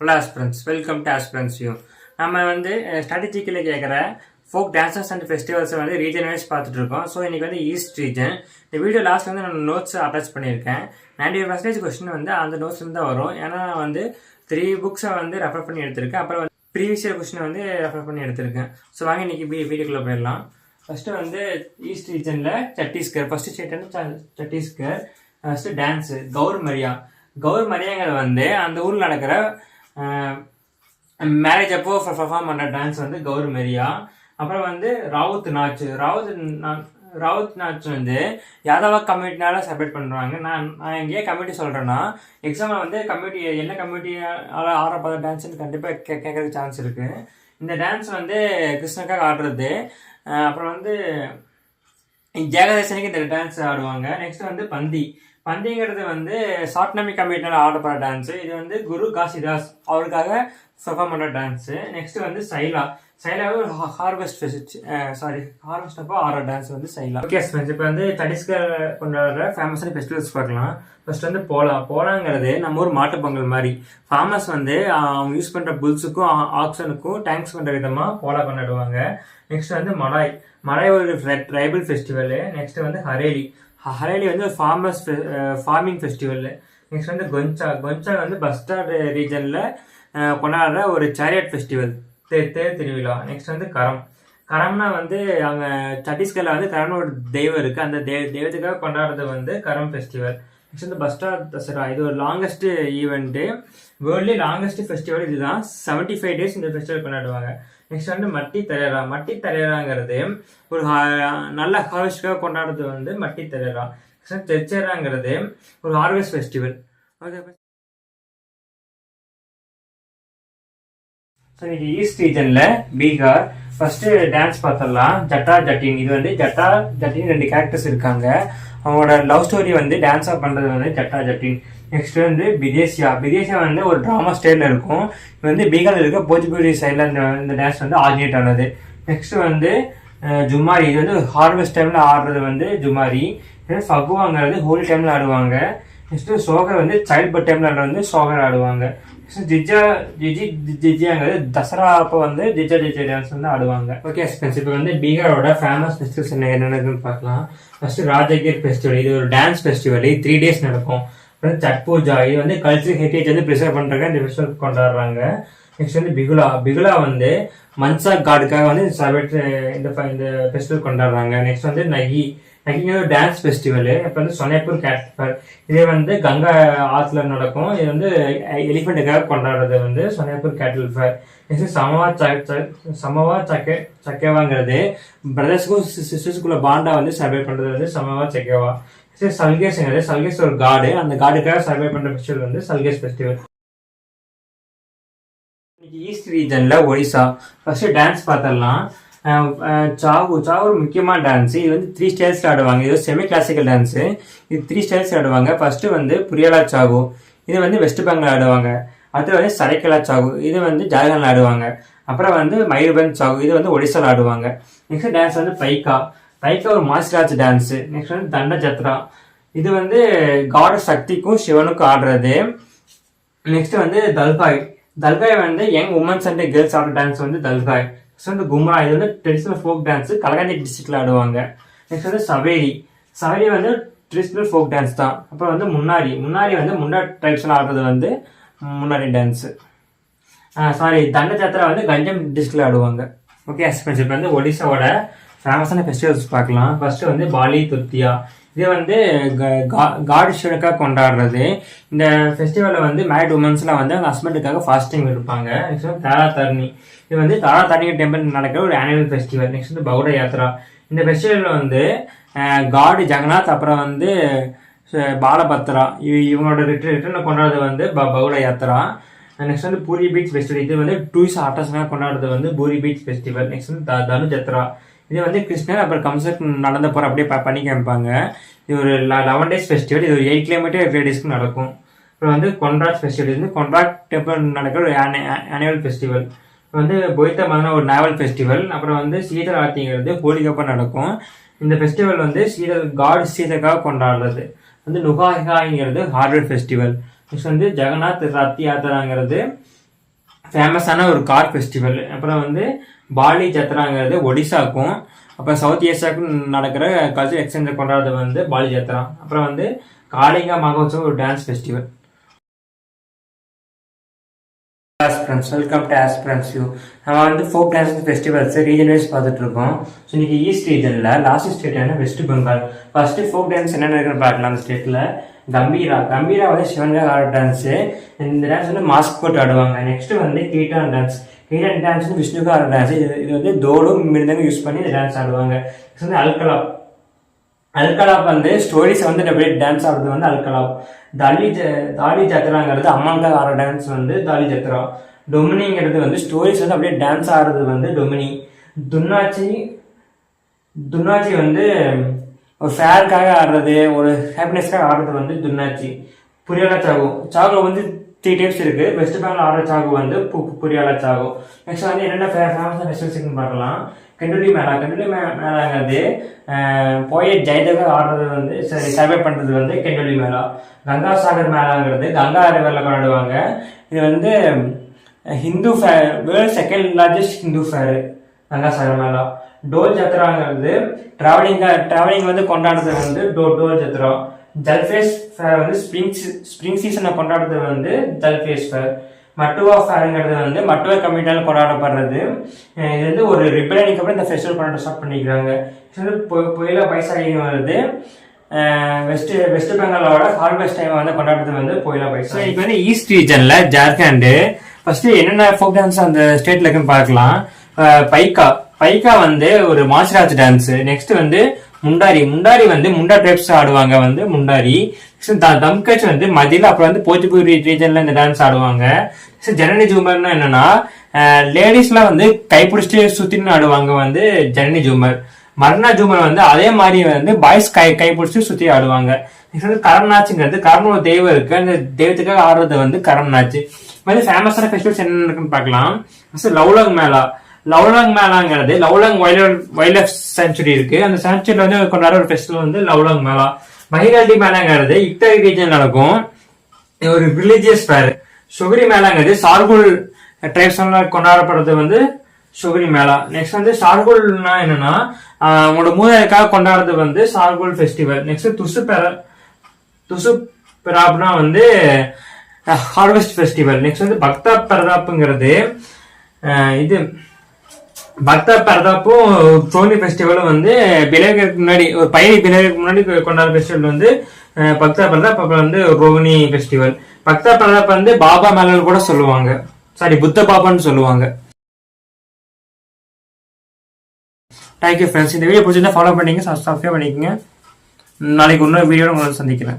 Hello aspirants, welcome to aspirants view. நம்ம வந்து strategically கேட்குற ஃபோக் டான்சர்ஸ் அண்ட் ஃபெஸ்டிவல்ஸை வந்து ரீஜன் வைஸ் பார்த்துட்டு இருக்கோம். ஸோ இன்றைக்கி வந்து ஈஸ்ட் ரீஜன். இந்த வீடியோ லாஸ்ட் வந்து நான் நோட்ஸ் அட்டாச் பண்ணியிருக்கேன். 90% கொஸ்டின் வந்து அந்த நோட்ஸ்லேருந்து தான் வரும். ஏன்னா வந்து 3 புக்ஸை வந்து ரெஃபர் பண்ணி எடுத்திருக்கேன். அப்புறம் வந்து ப்ரீவியஸ் இயர் கொஸ்டினை வந்து ரெஃபர் பண்ணி எடுத்திருக்கேன். ஸோ வாங்க இன்றைக்கி வீடியோக்குள்ளே போயிடலாம். ஃபஸ்ட்டு வந்து ஈஸ்ட் ரீஜனில் சத்தீஸ்கர். ஃபஸ்ட்டு ஸ்டேட் வந்து சத்தீஸ்கர். ஃபஸ்ட்டு டான்ஸு கௌர் மரியாங்கிறது வந்து அந்த ஊரில் நடக்கிற மேரேஜ் அப்போ பர்ஃபார்ம் பண்ணுற டான்ஸ் வந்து கௌர் மரியா. அப்புறம் வந்து ராவுத் நாச் வந்து யாதவா கம்யூனிட்டினால செலிப்ரேட் பண்ணுறாங்க. நான் எங்கேயே கம்யூனிட்டி சொல்கிறேன்னா எக்ஸாமில் வந்து கம்யூனிட்டி என்ன கம்யூனிட்டியால் ஆடுற டான்ஸ்னு கண்டிப்பாக கேட்கறதுக்கு சான்ஸ் இருக்குது. இந்த டான்ஸ் வந்து கிருஷ்ணக்காக ஆடுறது. அப்புறம் வந்து ஜெகதேசனுக்கு இந்த டான்ஸ் ஆடுவாங்க. நெக்ஸ்ட் வந்து பந்திங்கிறது வந்து சாட்னமி கம்யூனிட்டியால் ஆடப்படுற டான்ஸு. இது வந்து குரு காசிதாஸ் அவருக்காக பெர்ஃபார்ம் பண்ணுற டான்ஸு. நெக்ஸ்ட் வந்து சைலாவே ஹார்வெஸ்ட் அப்போ ஆடுற டான்ஸ் வந்து சைலா. ஓகே ஃப்ரெண்ட்ஸ், இப்போ வந்து சத்தீஸ்கர் கொண்டாடுற ஃபேமஸான ஃபெஸ்டிவல்ஸ் பார்க்கலாம். ஃபர்ஸ்ட் வந்து போலாங்கிறது நம்ம ஊர் மாட்டுப்பொங்கல் மாதிரி. ஃபார்மர்ஸ் வந்து அவங்க யூஸ் பண்ணுற புல்ஸுக்கும் ஆக்ஷனுக்கும் தேங்க்ஸ் பண்ணுற விதமாக போலா கொண்டாடுவாங்க. நெக்ஸ்ட் வந்து மலாய் ஒரு ட்ரைபல் ஃபெஸ்டிவலு. நெக்ஸ்ட் வந்து ஹரேலி வந்து ஒரு ஃபார்மிங் ஃபெஸ்டிவல். நெக்ஸ்ட் வந்து கொஞ்சா வந்து பஸ்டார் ரீஜனில் கொண்டாடுற ஒரு சேரியட் ஃபெஸ்டிவல், தேர் திருவிழா. நெக்ஸ்ட் வந்து கரம்னா வந்து அங்கே சத்தீஸ்கரில் வந்து கரம்னு ஒரு தெய்வம் இருக்குது. அந்த தெய்வத்துக்காக கொண்டாடுறது வந்து கரம் ஃபெஸ்டிவல். நெக்ஸ்ட் வந்து பஸ்டார் தசரா. இது ஒரு லாங்கஸ்ட் ஈவெண்ட்டு, வேர்ல்ட்லேயே லாங்கஸ்ட் ஃபெஸ்டிவல் இதுதான். 75 days இந்த ஃபெஸ்டிவல் கொண்டாடுவாங்க. நெக்ஸ்ட் வந்து மட்டி தரேராங்கிறது ஒரு நல்ல ஹார்வெஸ்டாக கொண்டாடுறது வந்து மட்டி தரேரா. தெச்சேராங்கிறது ஒரு ஹார்வெஸ்ட் ஃபெஸ்டிவல். ஓகே, ஸோ இன்னைக்கு ஈஸ்ட் ரீஜனில் பீகார். ஃபர்ஸ்ட் டான்ஸ் பார்த்துடலாம். ஜட்டா ஜட்டின். இது வந்து ஜட்டா ஜட்டின் 2 கேரக்டர்ஸ் இருக்காங்க. அவங்களோட லவ் ஸ்டோரி வந்து டான்ஸாக பண்ணுறது வந்து ஜட்டா ஜட்டின். நெக்ஸ்ட் வந்து பிதேசியா வந்து ஒரு ட்ராமா ஸ்டைலில் இருக்கும். இது வந்து பீகாரில் இருக்க போஜ்பூரி சைடில் இந்த டான்ஸ் வந்து ஆர்டினேட் ஆனது. நெக்ஸ்ட் வந்து ஜுமாரி. இது வந்து ஹார்வெஸ்ட் டைமில் ஆடுறது வந்து ஜுமாரி. ஃபகுவாங்கிறது ஹோலி டைமில் ஆடுவாங்க. நெக்ஸ்ட் சோகர் வந்து சைல்ட் பர்த் டைமில் ஆடுறது வந்து சோகர் ஆடுவாங்க. ஜிஜியாங்கிறது தசரா அப்போ வந்து ஜிஜா டான்ஸ் வந்து ஆடுவாங்க. ஓகே ஃப்ரெண்ட்ஸ், இப்போ வந்து பீகாரோட ஃபேமஸ் ஃபெஸ்டிவல்ஸ் என்னென்னு பார்க்கலாம். First Rajgir festival. இது ஒரு டான்ஸ் ஃபெஸ்டிவல். 3 days நடக்கும். சட் பூஜா. இது வந்து கல்ச்சரல் ஹெரிட்டேஜ் வந்து ப்ரிசர்வ் பண்றாங்க, இந்த ஃபெஸ்டிவல் கொண்டாடுறாங்க. நெக்ஸ்ட் வந்து பிகுலா வந்து மன்சா காடுக்காக வந்து இந்த ஃபெஸ்டிவல் கொண்டாடுறாங்க. நெக்ஸ்ட் வந்து நகி ஒரு டான்ஸ் ஃபெஸ்டிவல். இப்போ வந்து சொனேப்பூர் கேட்டல். இது வந்து கங்கா ஆற்றுல நடக்கும். இது வந்து எலிஃபெண்ட்டுக்காக கொண்டாடுறது வந்து சொனேப்பூர் கேட்டல் ஃபேர். நெக்ஸ்ட் சமவா சக்கேவாங்கிறது பிரதர்ஸுக்கும் சிஸ்டர்ஸுக்குள்ள பாண்டா வந்து செலிப்ரேட் பண்றது வந்து சமவா சக்கேவா. சல்கேஸ் ஒரு காடு. அந்த காடுக்காக செலிப்ரேட் பண்ற ஃபெஸ்டிவல் வந்து சல்கேஸ் ஃபெஸ்டிவல். ஈஸ்ட் ரீஜன்ல ஒடிசா. ஃபர்ஸ்ட் டான்ஸ் பார்த்துடலாம். சாகு ஒரு முக்கியமான டான்ஸ். இது வந்து 3 ஸ்டைல்ஸ்ல ஆடுவாங்க. இது செமி கிளாசிக்கல் டான்ஸ். இது 3 ஸ்டைல்ஸ் ஆடுவாங்க. ஃபர்ஸ்ட் வந்து புரியலா சாகு. இது வந்து வெஸ்ட் பெங்கால் ஆடுவாங்க. அடுத்து வந்து சரைக்கலா சாகு. இது வந்து ஜார்க்கண்ட்ல ஆடுவாங்க. அப்புறம் வந்து மயூர்பன் சாகு. இது வந்து ஒடிசால ஆடுவாங்க. நெக்ஸ்ட் டான்ஸ் வந்து பைக்கா ஒரு மாஸ்டராஜ் டான்ஸ். நெக்ஸ்ட் வந்து தண்ட ஜத்ரா. இது வந்து காட் சக்திக்கும் சிவனுக்கும் ஆடுறது. நெக்ஸ்ட் வந்து தல்காய் வந்து யங் உமன்ஸ் அண்ட் கேர்ள்ஸ் ஆடுற டான்ஸ் வந்து தல்காய். நெக்ஸ்ட் வந்து கும்ரா. இது வந்து ட்ரெடிஷனல் ஃபோக் டான்ஸ், கலகாண்டி டிஸ்ட்ரிக்ட்ல ஆடுவாங்க. நெக்ஸ்ட் வந்து சவேரி வந்து ட்ரெடிஷனல் ஃபோக் டான்ஸ் தான். அப்புறம் வந்து முன்னாடி வந்து முண்டா ட்ரைப்ஸ்ல ஆடுறது வந்து முன்னாடி டான்ஸ். தண்ட ஜாத்திரா வந்து கஞ்சம் டிஸ்ட்ரிக்ட்ல ஆடுவாங்க. ஓகே ஃப்ரெண்ட்ஸ், இப்போ வந்து ஒடிசாவோட ஃபேமஸான ஃபெஸ்டிவல்ஸ் பார்க்கலாம். ஃபர்ஸ்ட் வந்து பாலி துர்த்தியா. இது வந்து காட் சிவனுக்காக கொண்டாடுறது. இந்த ஃபெஸ்டிவலில் வந்து மேரிட் உமன்ஸ்லாம் வந்து அவங்க ஹஸ்பண்டுக்காக ஃபாஸ்டிங் இருப்பாங்க. நெக்ஸ்ட் வந்து தாராதர்ணி. இது வந்து தாராதர்ணி டெம்பிள் நடக்கிற ஒரு ஆனுவல் ஃபெஸ்டிவல். நெக்ஸ்ட் வந்து பௌட யாத்ரா. இந்த ஃபெஸ்டிவலில் வந்து காட் ஜெகநாத் அப்புறம் வந்து பாலபத்ரா இவங்களோட ரிட்டர்னை கொண்டாடுறது வந்து பௌட யாத்ரா. நெக்ஸ்ட் வந்து பூரி பீச் ஃபெஸ்டிவல். இது வந்து டூரிஸ்ட் ஆர்டர்ஸ்லாம் கொண்டாடுறது வந்து பூரி பீச் ஃபெஸ்டிவல். நெக்ஸ்ட் வந்து தனு ஜத்ரா. இது வந்து கிருஷ்ணர் அப்புறம் கம்சர் நடந்த போகிற அப்படியே பண்ணி காமிப்பாங்க. இது ஒரு 11 days ஃபெஸ்டிவல். இது ஒரு 8 kilometer 8 daysக்கு நடக்கும். அப்புறம் வந்து கொன்ராட் ஃபெஸ்டிவல். இது வந்து கொன்ராட் டெம்பிள் நடக்கிற ஒரு ஆனுவல் ஃபெஸ்டிவல். வந்து பொய்த்த மதன ஒரு நேவல் ஃபெஸ்டிவல். அப்புறம் வந்து சீதர் ஆர்த்திங்கிறது ஹோலிகப்பா நடக்கும். இந்த ஃபெஸ்டிவல் வந்து காட் சீதக்காக கொண்டாடுறது வந்து நுகாஹிகாங்கிறது ஹார்வெஸ்ட் ஃபெஸ்டிவல். நெக்ஸ்ட் வந்து ஜெகநாத் ரத் யாத்திராங்கிறது ஃபேமஸான ஒரு கார் ஃபெஸ்டிவல். அப்புறம் வந்து பாலி ஜத்ராங்கிறது ஒடிசாக்கும் அப்புறம் சவுத் ஏசியாவுக்கும் நடக்கிற கல்ச்சர் எக்ஸ்சேஞ்சை கொண்டாடுறது வந்து பாலி ஜத்ரா. அப்புறம் வந்து காளிங்கா மகோத்சவம் ஒரு dance festival. Welcome to aspirants you. நம்ம வந்து folk dance festivals region wise பார்த்துட்டு இருக்கோம். ஸோ இன்னைக்கு ஈஸ்ட் ரீஜனில் லாஸ்ட் ஸ்டேட் என்ன west Bengal. First folk dance என்னென்ன இருக்குன்னு பார்க்கலாம். அந்த ஸ்டேட்டில் கம்பீரா வந்து சிவன்காக ஆடுற டான்ஸு. இந்த டான்ஸ் வந்து மாஸ்க் போட்டு ஆடுவாங்க. நெக்ஸ்ட் வந்து கீட்டான் டான்ஸ் டான்ஸ் வந்து விஷ்ணுக்கு ஆடுற டான்ஸ். இது வந்து தோலும் மிருதங்க யூஸ் பண்ணி இந்த டான்ஸ் ஆடுவாங்க. நெக்ஸ்ட் வந்து அல்கலாப் வந்து ஸ்டோரிஸ் வந்து அப்படியே டான்ஸ் ஆடுறது வந்து அல்கலாப். தாலி ஜத்ராங்கிறது அம்மனுக்காக ஆடுற டான்ஸ் வந்து தாலி ஜத்ரா. டொமினிங்கிறது வந்து ஸ்டோரிஸ் வந்து அப்படியே டான்ஸ் ஆடுறது வந்து டொமினி. துன்னாச்சி வந்து ஒரு ஃபேருக்காக ஆடுறது, ஒரு ஹாப்பினஸ்க்காக ஆடுறது வந்து துன்னாச்சி. புரியாலா சாகு வந்து 3 டைப்ஸ் இருக்கு. வெஸ்ட் பெங்கால் ஆடுற சாகு வந்து புரியாலா சாகு. நெக்ஸ்ட் வந்து என்னென்ன ஃபேமஸான ஃபெஸ்டிவல்ஸ் பார்க்கலாம். கெண்டுலி மேளாங்கிறது போயட் ஜெயதேவா ஆடுறது வந்து சர்வே பண்றது வந்து கெண்டுலி மேளா. கங்கா சாகர் மேளாங்கிறது கங்கா ரிவர்ல கொண்டாடுவாங்க. இது வந்து Hindu world second largest Hindu fair Ganga Sagar Mela. Dol ஜத்ராங்கிறது டிராவலிங் வந்து கொண்டாடுறது வந்து டோல் ஜத்ரா. ஜல்ஃபேஸ் ஃபேர் வந்து ஸ்ப்ரிங் சீசனை கொண்டாடுறது வந்து ஜல்ஃபேஸ் ஃபேர். மட்டுவா ஃபேருங்கிறது வந்து மட்டுவா கம்யூனிட்டியால் கொண்டாடப்படுறது. இது வந்து ஒரு ரிபேலியனுக்கு அப்புறம் இந்த ஃபெஸ்டிவல் கொண்டாட ஸ்டார்ட் பண்ணிக்கிறாங்க. இது வந்து புயலா பைசாகி வருது. வெஸ்ட் பெங்காலோட ஹார்வெஸ்ட் டைம் வந்து கொண்டாடுறது வந்து புயலா பைசா. இப்போ வந்து ஈஸ்ட் ரீஜன்ல ஜார்க்கண்டு ஃபர்ஸ்ட் என்னென்ன ஃபோக் டான்ஸ் அந்த ஸ்டேட்ல இருக்குன்னு பார்க்கலாம். பைக்கா வந்து ஒரு மார்ஷல் டான்ஸ். நெக்ஸ்ட் வந்து முண்டாரி வந்து முண்டா டைப்ஸ் ஆடுவாங்க வந்து முண்டாரி. தம்கச் வந்து மதியில் அப்புறம் வந்து போச்சுபூரி ரீஜன்ல இந்த டான்ஸ் ஆடுவாங்க. ஜனனி ஜூமர்னா என்னன்னா லேடிஸ்லாம் வந்து கைப்பிடிச்சிட்டு சுத்தின்னு ஆடுவாங்க வந்து ஜனனி ஜூமர். மர்னா ஜூமர் வந்து அதே மாதிரி வந்து பாய்ஸ் கைப்பிடிச்சிட்டு சுத்தி ஆடுவாங்க. நெக்ஸ்ட் வந்து கரம் நாச்சுங்கிறது கரம் ஒரு தெய்வம் இருக்கு. அந்த தெய்வத்துக்காக ஆடுறது வந்து கரம் நாச்சு. மாதிரி ஃபேமஸான ஃபெஸ்டிவல்ஸ் என்ன இருக்குன்னு பார்க்கலாம். லவ்லாங் மேளாங்கிறது லவ்லாங் வைல்ட் லைஃப் சாங்சுரி இருக்கு. அந்த சாங்சுரியில வந்து கொண்டாடுற ஒரு ஃபெஸ்டிவல் வந்து லவ்லாங் மேளா. மஹிரால்டி மேளாங்கிறது இக்டரி ரீஜன் நடக்கும். ஒரு ரிலீஜியஸ் ஃபேர். சுகரி மேளாங்கிறது சார்குல் ட்ரைப்ஸ் கொண்டாடப்படுறது வந்து சுகரி மேளா. நெக்ஸ்ட் வந்து சார்குல்னா என்னன்னா உங்களோட மூதாதைக்காக கொண்டாடுறது வந்து சார்குல் ஃபெஸ்டிவல். நெக்ஸ்ட் துசு பெராப்னா வந்து ஹார்வெஸ்ட் ஃபெஸ்டிவல். நெக்ஸ்ட் வந்து பக்தா பரதாப்புங்கிறது இது பக்தா பரதாப்பும் சோனி ஃபெஸ்டிவலும் வந்து பிளேயருக்கு முன்னாடி ஒரு பிளேயருக்கு முன்னாடி கொண்டாடுற ஃபெஸ்டிவல் வந்து பக்தா பரதாப். அப்புறம் வந்து ரோகிணி ஃபெஸ்டிவல். பக்தா பரதாப் வந்து பாபா மேலன் கூட சொல்லுவாங்க. சாரி புத்த பாபான்னு சொல்லுவாங்க. Thank you friends. இந்த வீடியோ பிடிச்சிருந்தா ஃபாலோ பண்ணிங்க, சப்ஸ்கிரைப் பண்ணிக்கோங்க. நாளைக்கு இன்னொரு வீடியோட உங்களை சந்திக்கிறேன்.